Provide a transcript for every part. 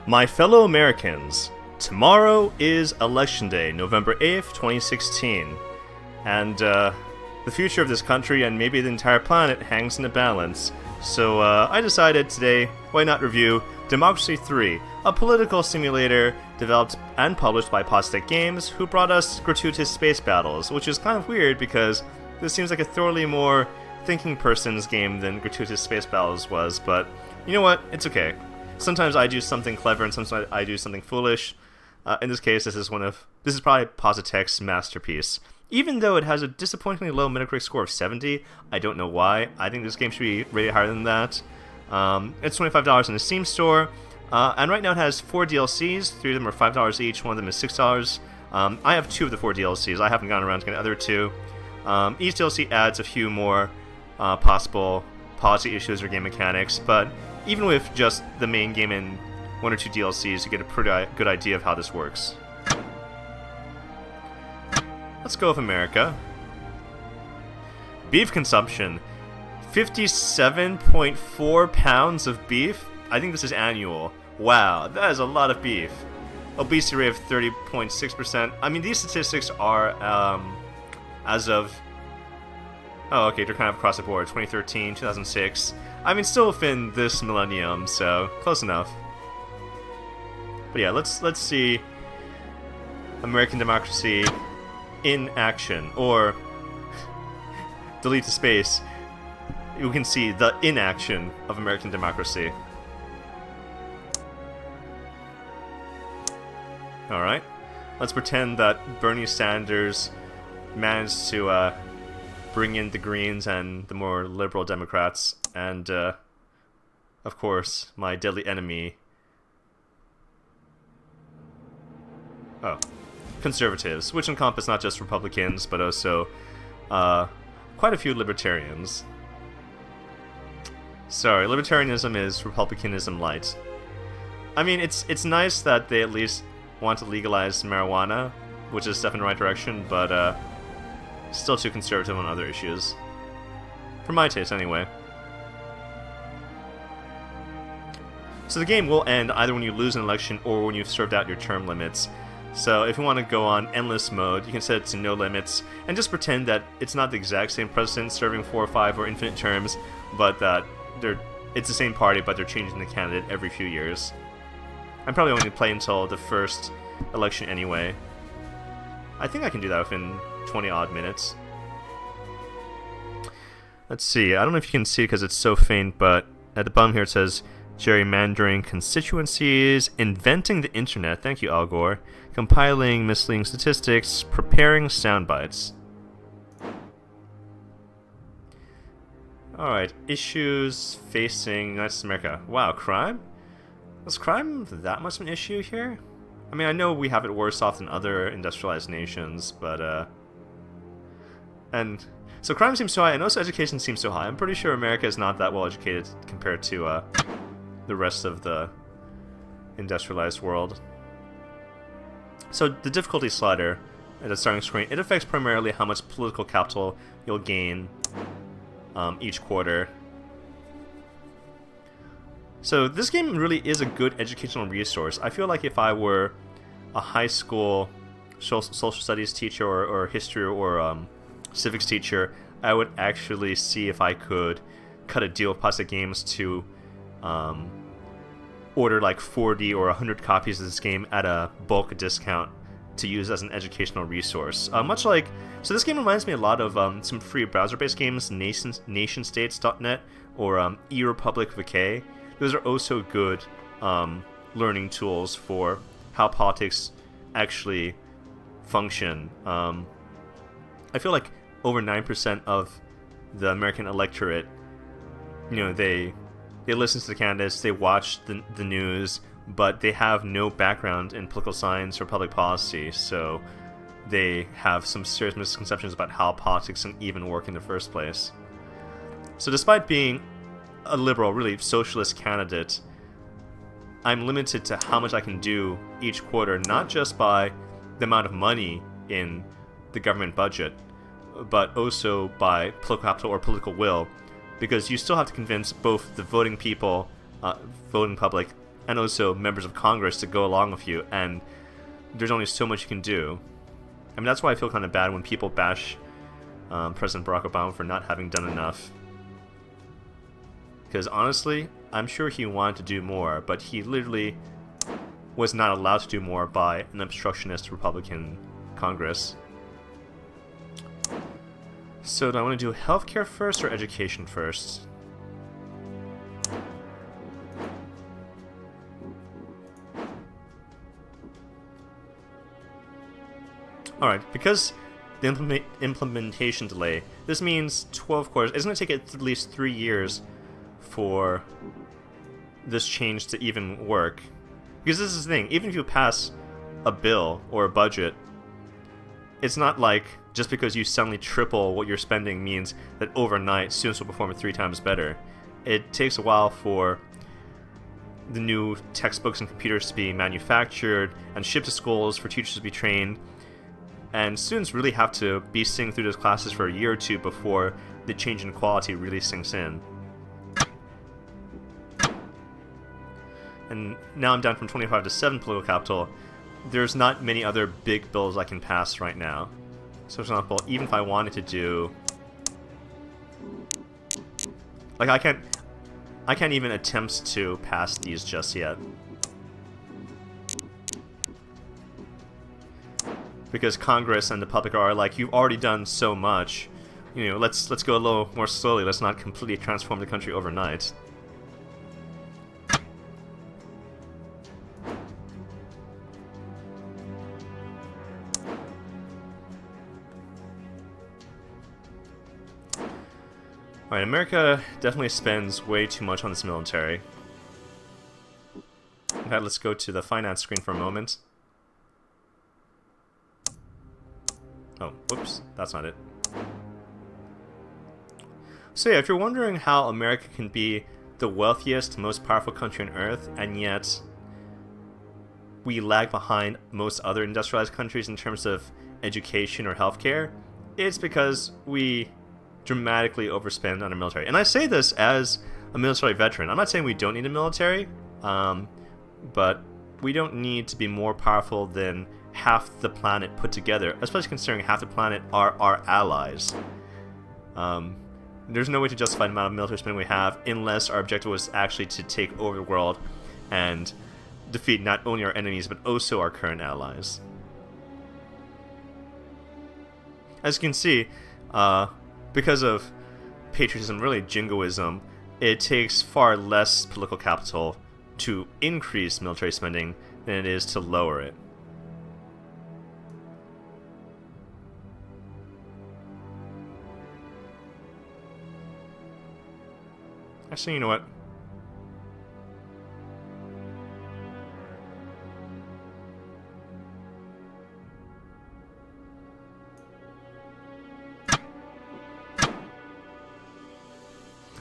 My fellow Americans, tomorrow is Election Day, November 8th, 2016, and the future of this country and maybe the entire planet hangs in the balance. So I decided today, why not review Democracy 3, a political simulator developed and published by Postek Games, who brought us gratuitous space battles, which is kind of weird because this seems like a thoroughly more thinking person's game than gratuitous space battles was, but you know what, it's okay. Sometimes I do something clever and sometimes I do something foolish. In this case, this is probably Positek's masterpiece. Even though it has a disappointingly low Metacritic score of 70, I don't know why. I think this game should be rated higher than that. It's $25 in the Steam store, and right now it has 4 DLCs. 3 of them are $5 each, one of them is $6. I have 2 of the 4 DLCs. I haven't gotten around to getting the other 2. Each DLC adds a few more possible policy issues or game mechanics, but even with just the main game and 1 or 2 DLCs, you get a pretty good idea of how this works. Let's go with America. Beef consumption. 57.4 pounds of beef? I think this is annual. Wow, that is a lot of beef. Obesity rate of 30.6%. I mean, these statistics are as of... Oh, okay, they're kind of across the board. 2013, 2006. I mean, still within this millennium, so close enough. But yeah, let's see American democracy in action, or delete the space. You can see the inaction of American democracy. Alright, let's pretend that Bernie Sanders managed to bring in the Greens and the more liberal Democrats, and of course, my deadly enemy, conservatives, which encompass not just Republicans, but also quite a few libertarians. Sorry, libertarianism is republicanism light. I mean, it's nice that they at least want to legalize marijuana, which is a step in the right direction, but still too conservative on other issues. For my taste, anyway. So the game will end either when you lose an election or when you've served out your term limits. So if you want to go on endless mode, you can set it to no limits, and just pretend that it's not the exact same president serving 4 or 5 or infinite terms, but that it's the same party, but they're changing the candidate every few years. I'm probably only play until the first election anyway. I think I can do that within 20 odd minutes. Let's see, I don't know if you can see it because it's so faint, but at the bottom here it says gerrymandering constituencies, inventing the internet, thank you Al Gore, compiling misleading statistics, preparing sound bites. Alright, issues facing United States of America. Wow, crime? Was crime that much of an issue here? I mean, I know we have it worse off than other industrialized nations, but and so crime seems so high, and also education seems so high. I'm pretty sure America is not that well educated compared to the rest of the industrialized world. So the difficulty slider at the starting screen, it affects primarily how much political capital you'll gain each quarter. So this game really is a good educational resource. I feel like if I were a high school social studies teacher or history or civics teacher, I would actually see if I could cut a deal with Postek Games to order like 40 or 100 copies of this game at a bulk discount to use as an educational resource. Much like, so this game reminds me a lot of some free browser-based games, nationstates.net or eRepublic VK. Those are also good learning tools for how politics actually function. I feel like over 9% of the American electorate, you know, they listen to the candidates, they watch the news, but they have no background in political science or public policy, so they have some serious misconceptions about how politics can even work in the first place. So despite being a liberal, really socialist candidate, I'm limited to how much I can do each quarter, not just by the amount of money in the government budget, but also by political capital or political will, because you still have to convince both the voting people, voting public, and also members of Congress to go along with you, and there's only so much you can do. I mean, that's why I feel kind of bad when people bash President Barack Obama for not having done enough. Because honestly, I'm sure he wanted to do more, but he literally was not allowed to do more by an obstructionist Republican Congress. So do I want to do healthcare first or education first? Alright, because the implementation delay, this means 12 quarters. It's going to take at least 3 years for this change to even work. Because this is the thing, even if you pass a bill or a budget, it's not like just because you suddenly triple what you're spending means that overnight students will perform 3 times better. It takes a while for the new textbooks and computers to be manufactured and shipped to schools, for teachers to be trained, and students really have to be sitting through those classes for a year or two before the change in quality really sinks in. And now I'm down from 25 to 7 political capital. There's not many other big bills I can pass right now. So for example, even if I wanted to do... like, I can't even attempt to pass these just yet. Because Congress and the public are like, you've already done so much. You know, let's go a little more slowly. Let's not completely transform the country overnight. Alright, America definitely spends way too much on this military. Okay, let's go to the finance screen for a moment. Oh, whoops, that's not it. So yeah, if you're wondering how America can be the wealthiest, most powerful country on Earth, and yet we lag behind most other industrialized countries in terms of education or healthcare, it's because we dramatically overspend on our military. And I say this as a military veteran. I'm not saying we don't need a military, but we don't need to be more powerful than half the planet put together, especially considering half the planet are our allies. There's no way to justify the amount of military spending we have unless our objective was actually to take over the world and defeat not only our enemies but also our current allies. As you can see, because of patriotism, really jingoism, it takes far less political capital to increase military spending than it is to lower it. Actually, you know what?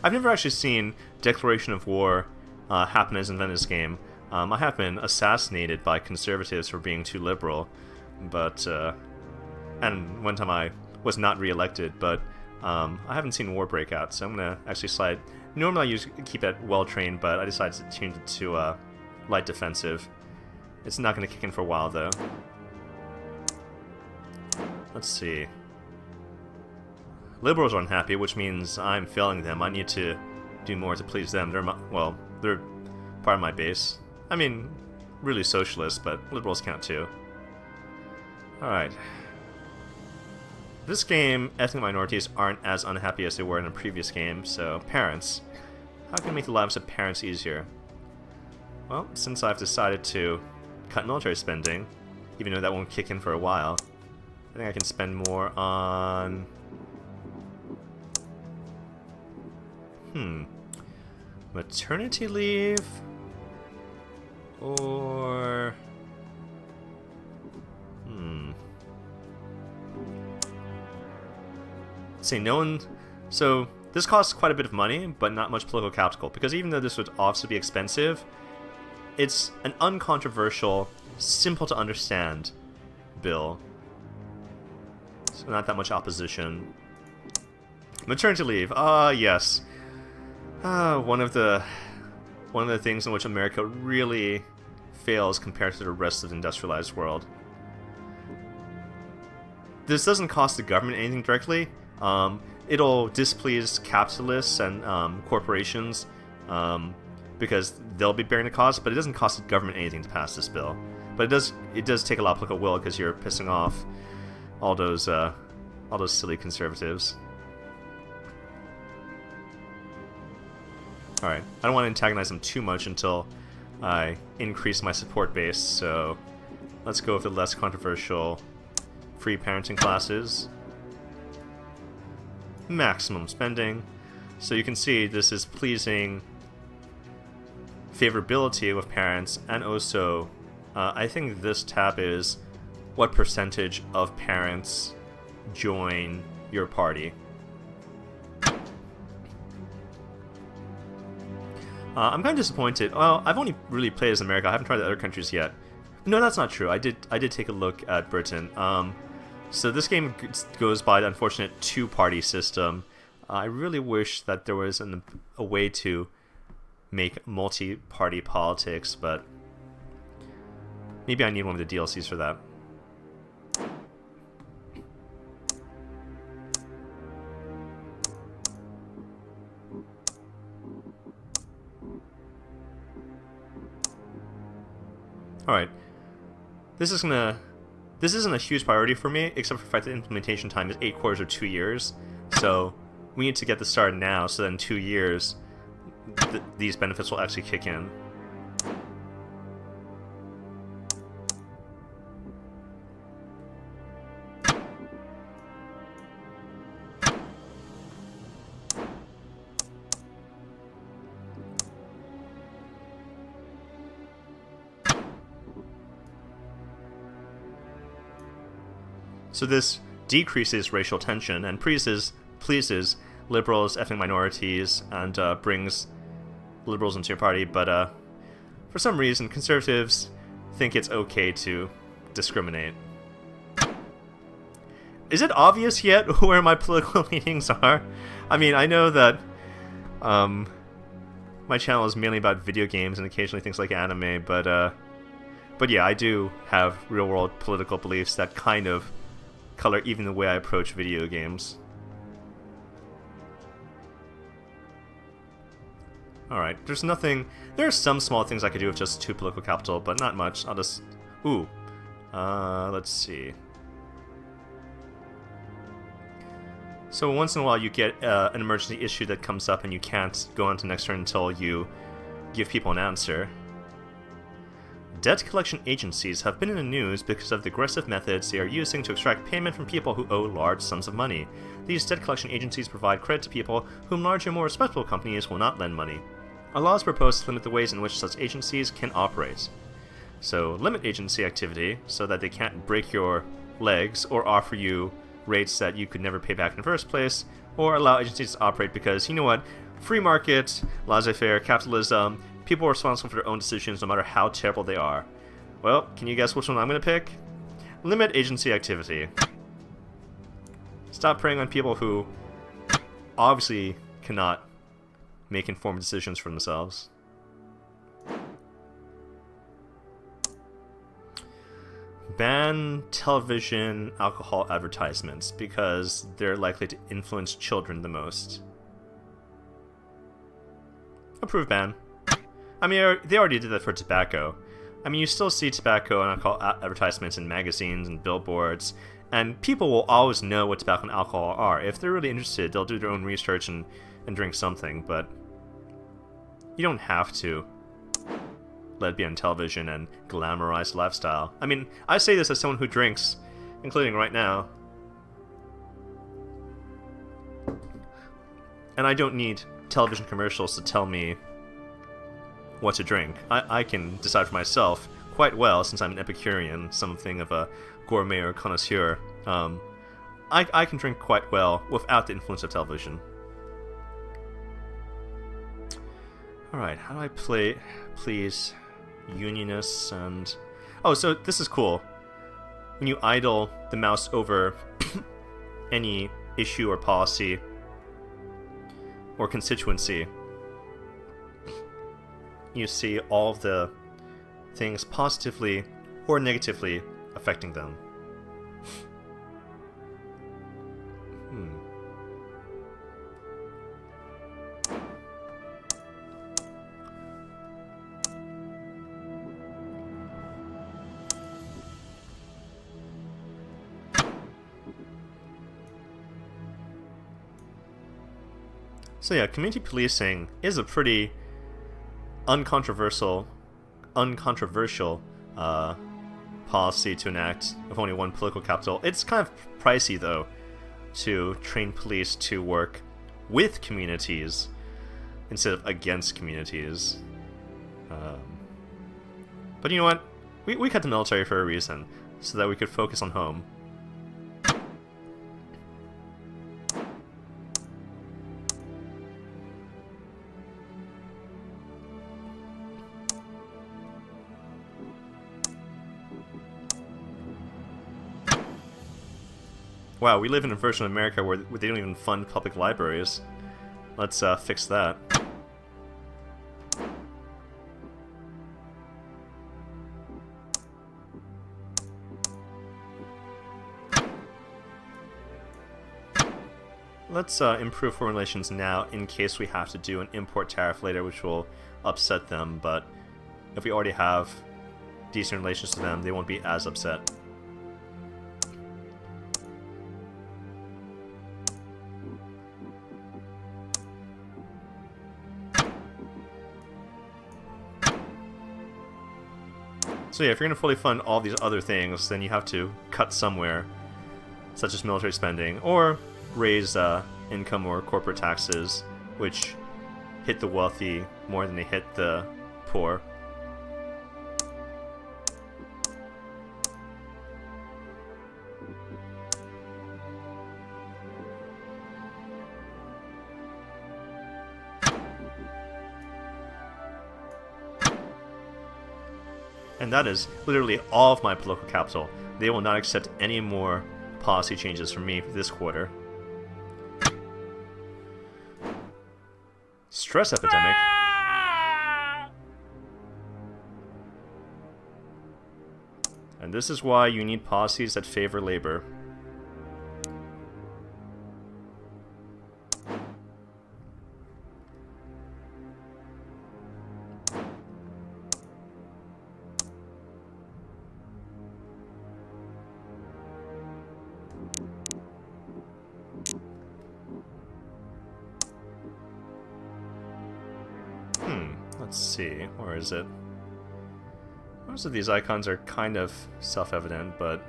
I've never actually seen declaration of war happen as an event in this game. I have been assassinated by conservatives for being too liberal, but and one time I was not re-elected, but I haven't seen war break out, so I'm gonna actually slide. Normally I keep it well trained, but I decided to change it to light defensive. It's not gonna kick in for a while though. Let's see. Liberals are unhappy, which means I'm failing them. I need to do more to please them. They're part of my base. I mean, really socialist, but liberals count too. Alright. This game, ethnic minorities aren't as unhappy as they were in a previous game, so parents. How can we make the lives of parents easier? Well, since I've decided to cut military spending, even though that won't kick in for a while, I think I can spend more on... maternity leave? Or... See, no one... So, this costs quite a bit of money, but not much political capital, because even though this would obviously be expensive, it's an uncontroversial, simple to understand bill. So not that much opposition. Maternity leave, yes. One of the one of the things in which America really fails compared to the rest of the industrialized world. This doesn't cost the government anything directly. It'll displease capitalists and corporations because they'll be bearing the cost, but it doesn't cost the government anything to pass this bill. But it does take a lot of political will because you're pissing off all those silly conservatives. Alright, I don't want to antagonize them too much until I increase my support base, so let's go with the less controversial free parenting classes. Maximum spending. So you can see this is pleasing favorability with parents, and also I think this tab is what percentage of parents join your party. I'm kind of disappointed. Well, I've only really played as America. I haven't tried the other countries yet. No, that's not true. I did take a look at Britain. So this game goes by the unfortunate two-party system. I really wish that there was a way to make multi-party politics, but maybe I need one of the DLCs for that. Alright, this isn't a huge priority for me, except for the fact that implementation time is 8 quarters or 2 years, so we need to get this started now, so that in 2 years, these benefits will actually kick in. So this decreases racial tension and pleases liberals, ethnic minorities, and brings liberals into your party, but for some reason conservatives think it's okay to discriminate. Is it obvious yet where my political leanings are? I mean, I know that my channel is mainly about video games and occasionally things like anime, but yeah, I do have real-world political beliefs that kind of color even the way I approach video games. Alright, there are some small things I could do with just 2 political capital, but not much. I'll just... Ooh. Let's see. So once in a while you get an emergency issue that comes up and you can't go on to the next turn until you give people an answer. Debt collection agencies have been in the news because of the aggressive methods they are using to extract payment from people who owe large sums of money. These debt collection agencies provide credit to people whom larger, more respectable companies will not lend money. A law is proposed to limit the ways in which such agencies can operate. So, limit agency activity so that they can't break your legs or offer you rates that you could never pay back in the first place, or allow agencies to operate because, you know what, free market, laissez-faire, capitalism, people are responsible for their own decisions no matter how terrible they are. Well, can you guess which one I'm going to pick? Limit agency activity. Stop preying on people who obviously cannot make informed decisions for themselves. Ban television alcohol advertisements because they're likely to influence children the most. Approve ban. I mean, they already did that for tobacco. I mean, you still see tobacco and alcohol advertisements in magazines and billboards, and people will always know what tobacco and alcohol are. If they're really interested, they'll do their own research and drink something, but you don't have to let it be on television and glamorize lifestyle. I mean, I say this as someone who drinks, including right now. And I don't need television commercials to tell me what to drink. I can decide for myself quite well, since I'm an Epicurean, something of a gourmet or connoisseur. I can drink quite well without the influence of television. Alright, how do I please unionists and... Oh, so this is cool. When you idle the mouse over any issue or policy or constituency, you see all of the things positively or negatively affecting them. So yeah, community policing is a pretty uncontroversial policy to enact with only one political capital. It's kind of pricey, though, to train police to work with communities instead of against communities. But you know what? We cut the military for a reason, so that we could focus on home. Wow, we live in a version of America where they don't even fund public libraries. Let's fix that. Let's improve foreign relations now in case we have to do an import tariff later, which will upset them, but if we already have decent relations to them, they won't be as upset. So yeah, if you're going to fully fund all these other things, then you have to cut somewhere, such as military spending, or raise income or corporate taxes, which hit the wealthy more than they hit the poor. And that is literally all of my political capital. They will not accept any more policy changes from me this quarter. Stress epidemic. And this is why you need policies that favor labor. Let's see, where is it? Most of these icons are kind of self-evident, but...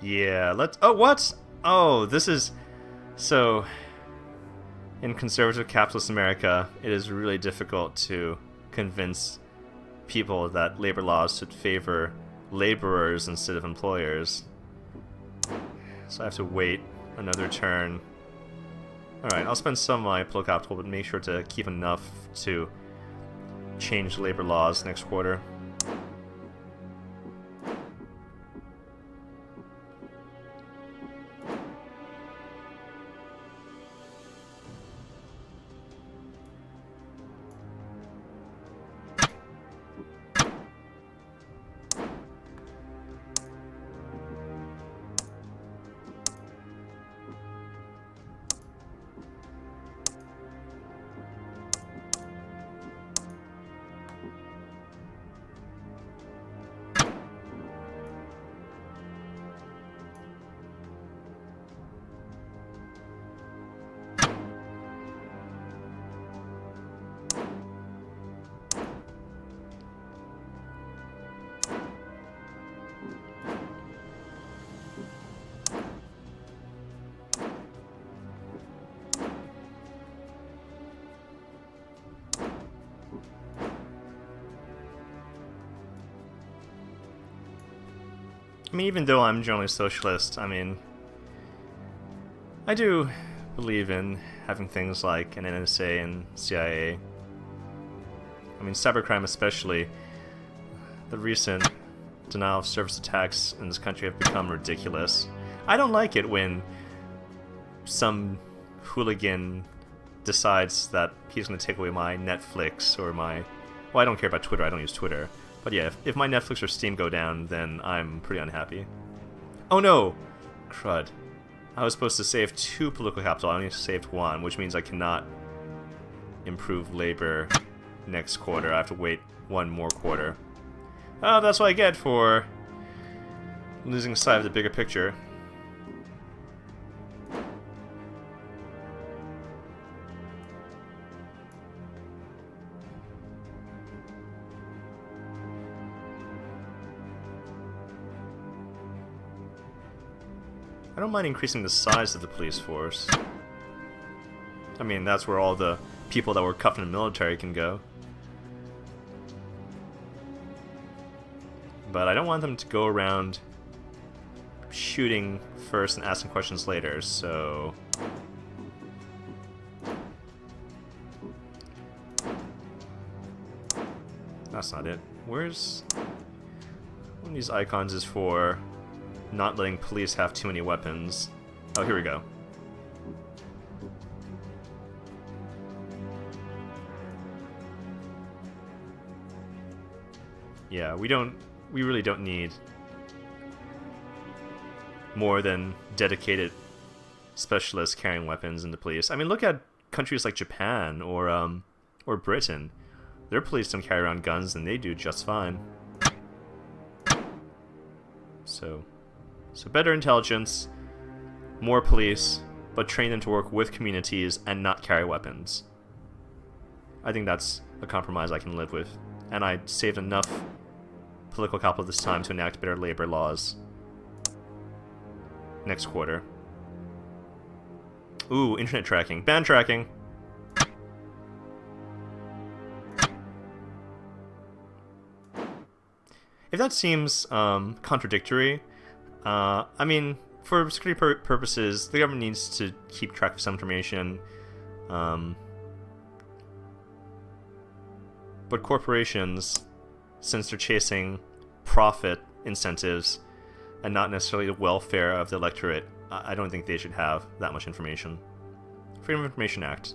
yeah, let's... oh, what? Oh, this is... so... in conservative capitalist America, it is really difficult to convince people that labor laws should favor laborers instead of employers. So I have to wait another turn. Alright, I'll spend some of my political capital, but make sure to keep enough to change labor laws next quarter. I mean, even though I'm generally socialist, I mean, I do believe in having things like an NSA and CIA. I mean, cybercrime especially. The recent denial of service attacks in this country have become ridiculous. I don't like it when some hooligan decides that he's going to take away my Netflix or my... Well, I don't care about Twitter, I don't use Twitter. But yeah, if my Netflix or Steam go down, then I'm pretty unhappy. Oh no! Crud. I was supposed to save 2 political capital, I only saved 1, which means I cannot improve labor next quarter. I have to wait 1 more quarter. Oh, that's what I get for losing sight of the bigger picture. I don't mind increasing the size of the police force. I mean, that's where all the people that were cuffed in the military can go. But I don't want them to go around shooting first and asking questions later, so... That's not it. Where's... One of these icons is for not letting police have too many weapons. Oh, here we go. Yeah, we really don't need more than dedicated specialists carrying weapons in the police. I mean, look at countries like Japan or Britain. Their police don't carry around guns and they do just fine. So better intelligence, more police, but train them to work with communities and not carry weapons. I think that's a compromise I can live with. And I saved enough political capital this time to enact better labor laws. Next quarter. Ooh, internet tracking. Ban tracking! If that seems contradictory, I mean, for security purposes, the government needs to keep track of some information. But corporations, since they're chasing profit incentives and not necessarily the welfare of the electorate, I don't think they should have that much information. Freedom of Information Act.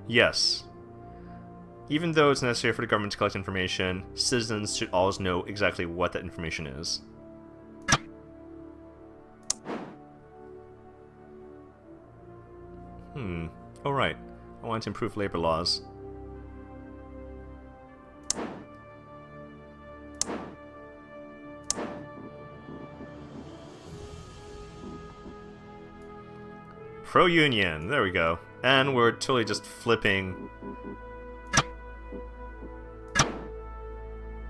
Yes. Even though it's necessary for the government to collect information, citizens should always know exactly what that information is. Oh right. I want to improve labor laws. Pro-union, there we go. And we're totally just flipping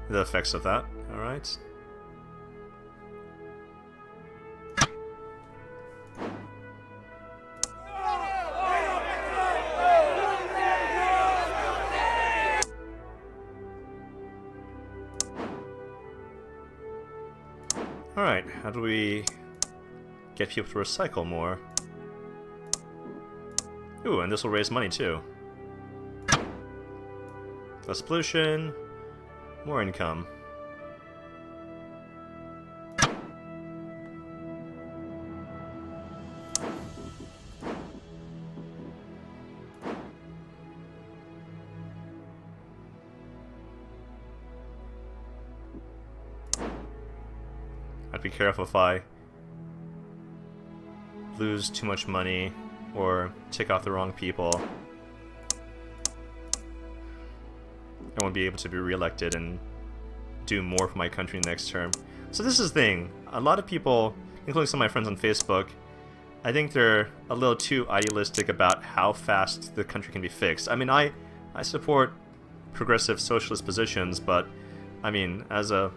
the effects of that. Alright. Alright, how do we get people to recycle more? Ooh, and this will raise money too. Less pollution, more income. I'd be careful if I lose too much money or tick off the wrong people. I won't be able to be re-elected and do more for my country next term. So this is the thing. A lot of people, including some of my friends on Facebook, I think they're a little too idealistic about how fast the country can be fixed. I mean, I support progressive socialist positions, but I mean, as a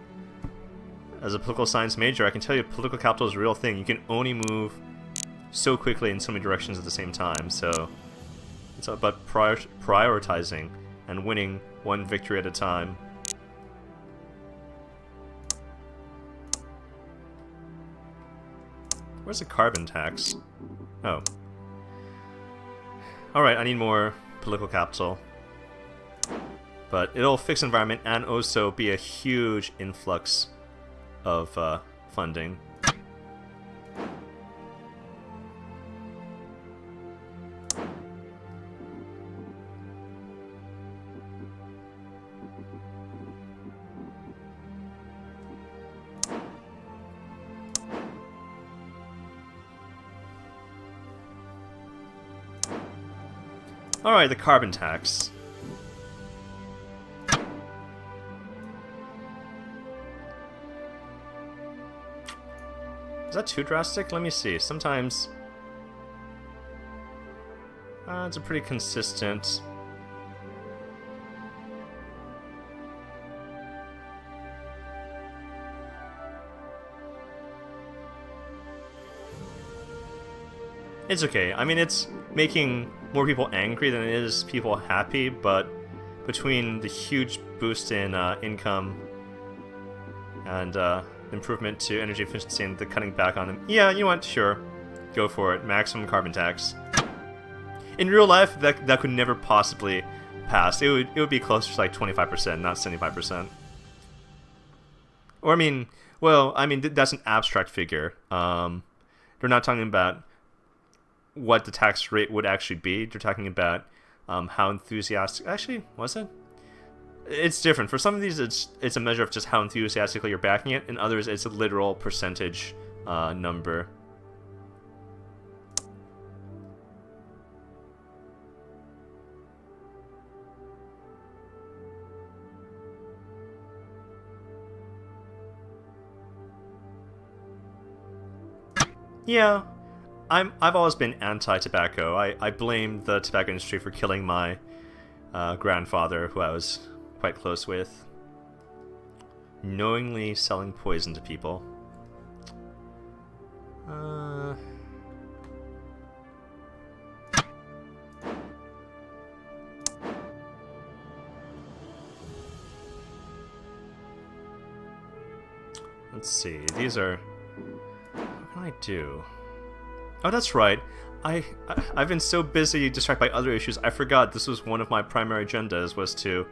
political science major, I can tell you political capital is a real thing. You can only move so quickly in so many directions at the same time, so it's about prioritizing and winning one victory at a time. Where's the carbon tax? Oh. Alright, I need more political capital. But it'll fix the environment and also be a huge influx of funding. Alright, the carbon tax. Is that too drastic? Let me see. Sometimes... it's a pretty consistent... It's okay. I mean, it's making more people angry than it is people happy, but between the huge boost in income and improvement to energy efficiency and the cutting back on them, yeah, you want, sure, go for it. Maximum carbon tax. In real life, that could never possibly pass. It would be closer to like 25%, not 75%. Or I mean, well, I mean that's an abstract figure. They're not talking about what the tax rate would actually be. They're talking about how enthusiastic... Actually, was it? It's different. For some of these, it's a measure of just how enthusiastically you're backing it. In others, it's a literal percentage number. Yeah. I've always been anti-tobacco. I blame the tobacco industry for killing my grandfather, who I was quite close with. Knowingly selling poison to people. Let's see. These are... What can I do? Oh, that's right. I've been so busy distracted by other issues, I forgot this was one of my primary agendas, was to...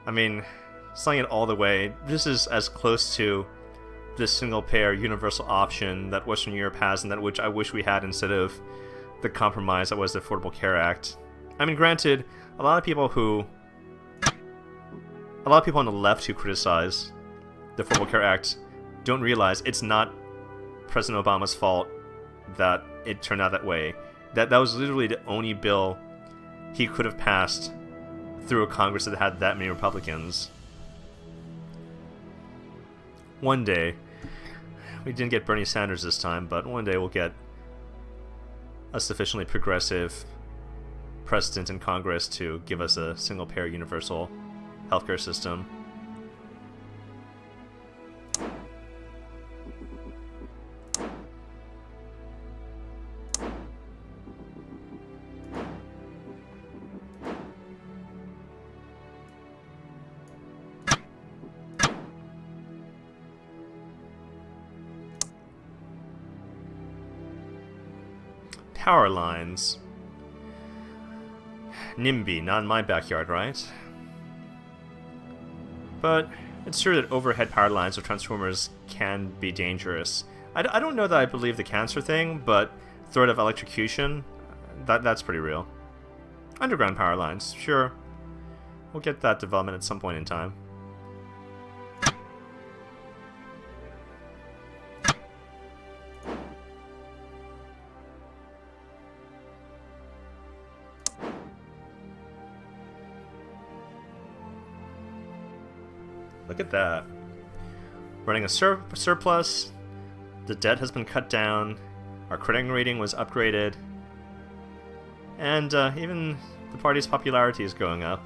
I mean, selling it all the way, this is as close to this single-payer universal option that Western Europe has, and that which I wish we had instead of the compromise that was the Affordable Care Act. I mean, granted, a lot of people on the left who criticize the Affordable Care Act don't realize it's not President Obama's fault that it turned out that way. That was literally the only bill he could have passed through a Congress that had that many Republicans. One day, we didn't get Bernie Sanders this time, but one day we'll get a sufficiently progressive president in Congress to give us a single-payer universal healthcare system. Power lines. NIMBY, not in my backyard, right? But it's true that overhead power lines or transformers can be dangerous. I don't know that I believe the cancer thing, but threat of electrocution, that's pretty real. Underground power lines, sure. We'll get that development at some point in time. Look at that. Running a surplus, the debt has been cut down, our credit rating was upgraded, and even the party's popularity is going up.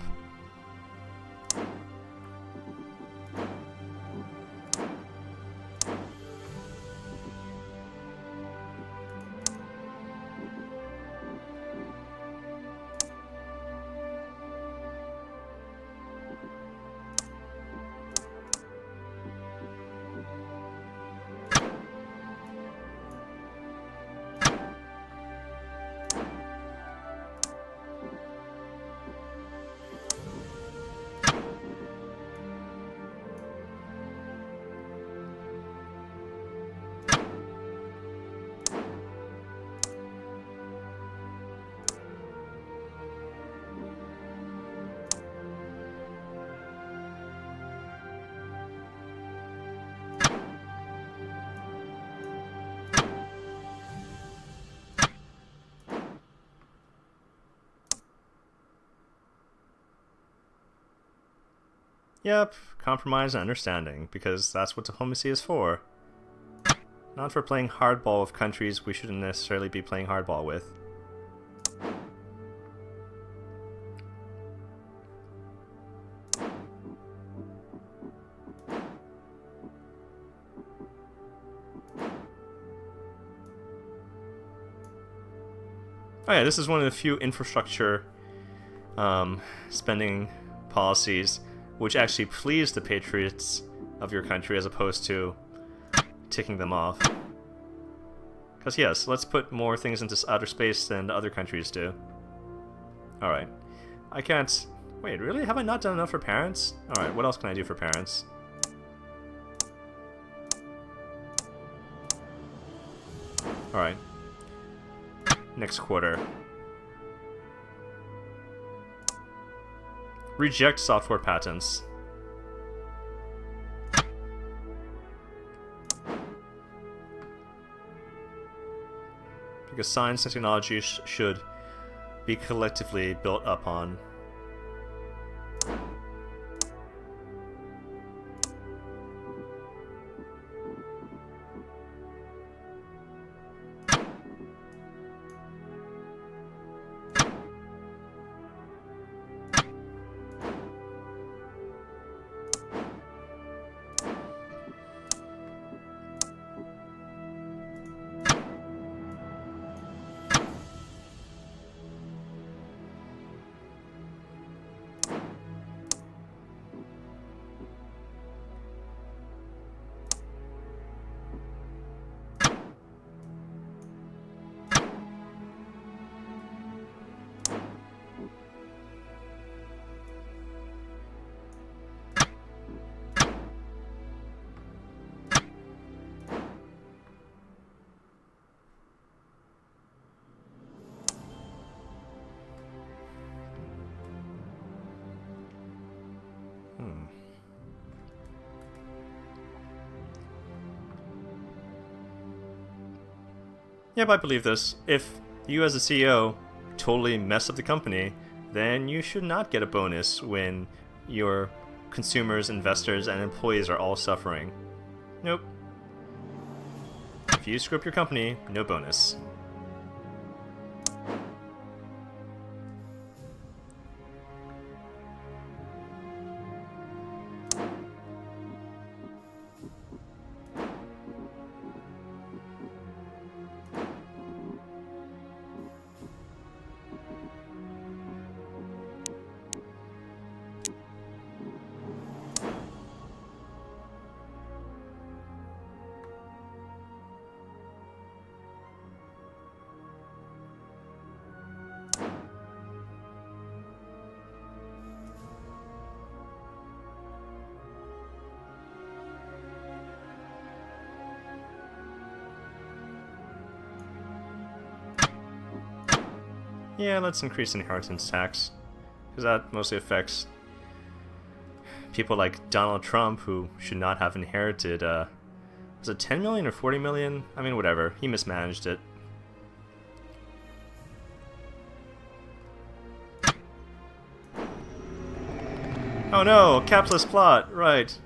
Yep, compromise and understanding, because that's what diplomacy is for. Not for playing hardball with countries we shouldn't necessarily be playing hardball with. Oh yeah, this is one of the few infrastructure spending policies which actually please the patriots of your country as opposed to ticking them off. Because yes, let's put more things into outer space than other countries do. Alright. I can't... Wait, really? Have I not done enough for parents? Alright, what else can I do for parents? Alright. Next quarter. Reject software patents. Because science and technology should be collectively built upon. Yep, I believe this. If you as a CEO totally mess up the company, then you should not get a bonus when your consumers, investors, and employees are all suffering. Nope. If you screw up your company, no bonus. Yeah, let's increase inheritance tax, because that mostly affects people like Donald Trump, who should not have inherited, was it 10 million or 40 million? I mean, whatever. He mismanaged it. Oh no, capitalist plot, right.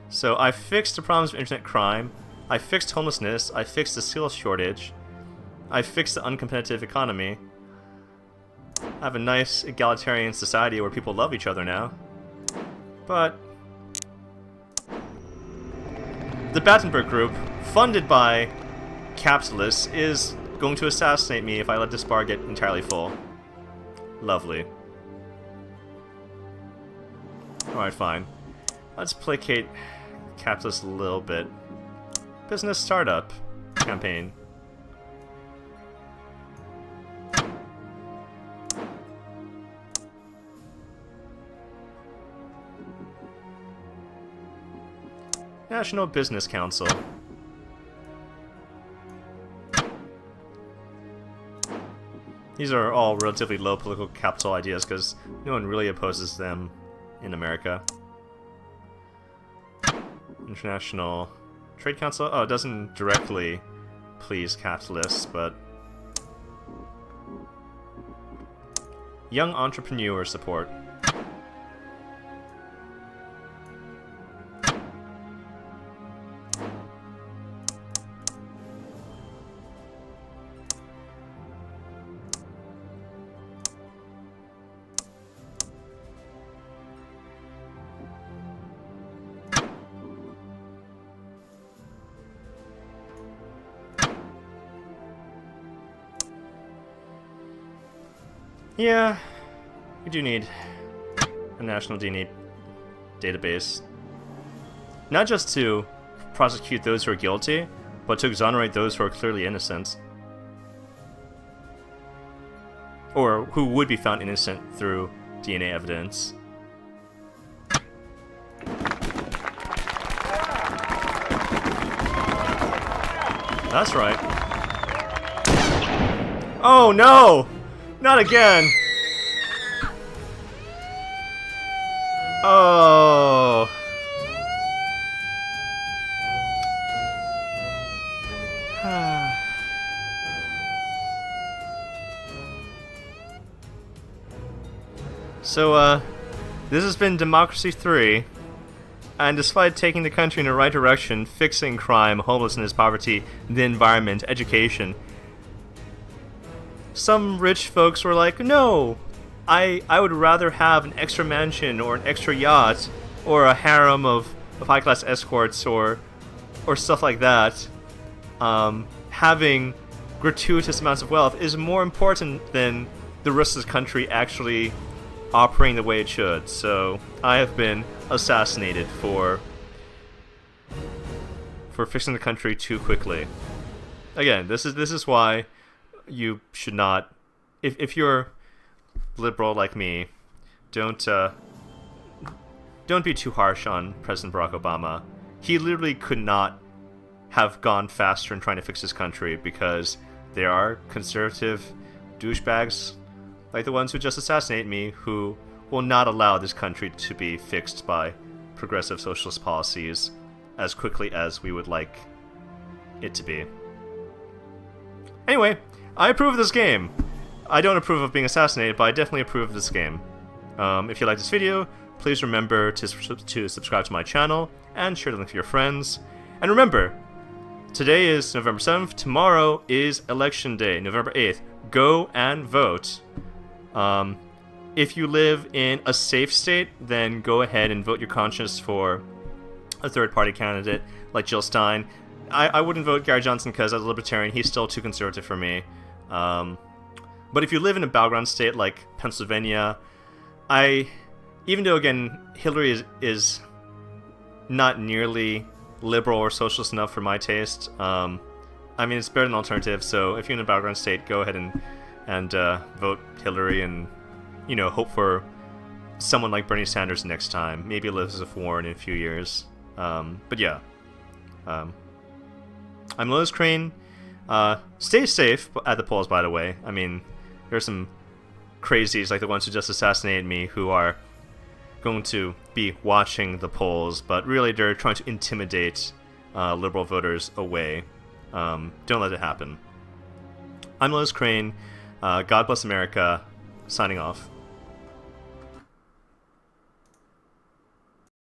So I fixed the problems of internet crime, I fixed homelessness, I fixed the skill shortage, I fixed the uncompetitive economy. I have a nice egalitarian society where people love each other now. But the Battenberg Group, funded by capitalists, is going to assassinate me if I let this bar get entirely full. Lovely. Alright, fine. Let's placate capitalists a little bit. Business startup campaign. National Business Council. These are all relatively low political capital ideas because no one really opposes them in America. International Trade Council? Oh, it doesn't directly please capitalists, but Young entrepreneur support. Yeah, we do need a national DNA database. Not just to prosecute those who are guilty, but to exonerate those who are clearly innocent. Or who would be found innocent through DNA evidence. That's right. Oh no! Not again! Oh. So, this has been Democracy 3, and despite taking the country in the right direction, fixing crime, homelessness, poverty, the environment, education, some rich folks were like, no, I would rather have an extra mansion or an extra yacht or a harem of high-class escorts or stuff like that. Having gratuitous amounts of wealth is more important than the rest of the country actually operating the way it should. So I have been assassinated for fixing the country too quickly. Again, this is why you should not, if you're liberal like me, don't be too harsh on President Barack Obama. He literally could not have gone faster in trying to fix his country because there are conservative douchebags like the ones who just assassinated me who will not allow this country to be fixed by progressive socialist policies as quickly as we would like it to be. Anyway, I approve of this game. I don't approve of being assassinated, but I definitely approve of this game. If you like this video, please remember to subscribe to my channel and share the link with your friends. And remember, today is November 7th, tomorrow is Election Day, November 8th. Go and vote. If you live in a safe state, then go ahead and vote your conscience for a third-party candidate like Jill Stein. I wouldn't vote Gary Johnson because as a libertarian, he's still too conservative for me. But if you live in a battleground state like Pennsylvania, even though again Hillary is not nearly liberal or socialist enough for my taste, I mean it's better than alternative. So if you're in a battleground state, go ahead and vote Hillary, and hope for someone like Bernie Sanders next time. Maybe Elizabeth Warren in a few years. But yeah, I'm LotusCrane. Stay safe at the polls, by the way. I mean, there's some crazies like the ones who just assassinated me who are going to be watching the polls, but really they're trying to intimidate liberal voters away. Don't let it happen. I'm LotusCrane. God bless America. Signing off.